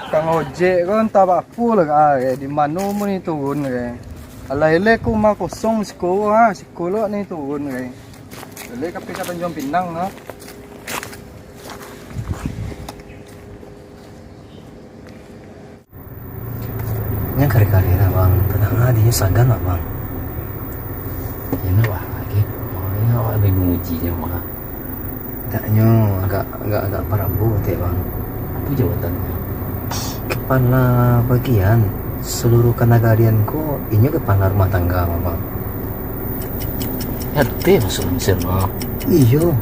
Kang ojek kan tak apa lah di mana mo ni turun ke. Alah hele ku mah kosong sekolah ni turun ke. Hele kapi ka Tanjung Pinang ha. Nya kari-kari lah bang, tenang adinya sagan lah bang. Ini wah lagi, makanya wah lagi mengujinya mah. Taknya agak parabu teh bang. Apa jawabannya? Kepala bagian seluruh kanagarianku ini kepala rumah tangga bang. RT masuk Mesir mah. Iyo.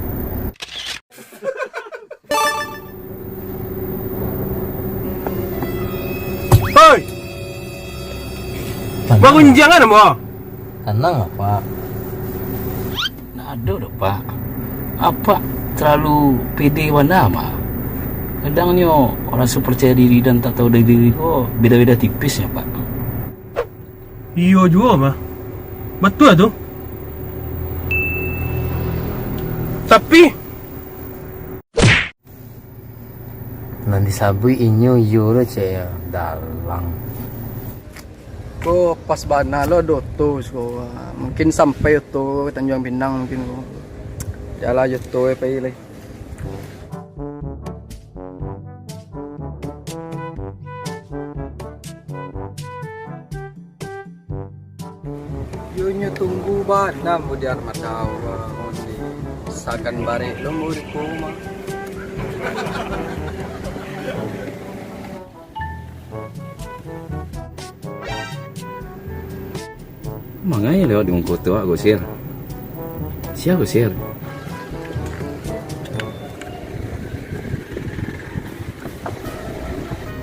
Hoi, bangun jangan mo. Tenang apa? Nah ada udah pak. Apa terlalu pede wana mah? Kadangnya orang percaya diri dan tak tahu diri kok beda-beda tipis ya pak. Iyo juga mah. Betul tuh. Tapi Nanti sabui inyo yuro caya dalang. Ko pas bana lo doto ko. Mungkin sampai to Tanjung Pinang mungkin ko. Jala yo to pe lagi. Yo nyo tunggu ba na mo di armadaw ni sagan bare lo mo di ko ma. Makanya lewat di Mengkutu aku sir. Siapa sir?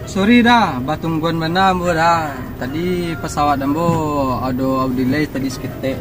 Sorry dah, batungguan mana mo dah. Tadi pesawat dambo ada delay tadi sekitar.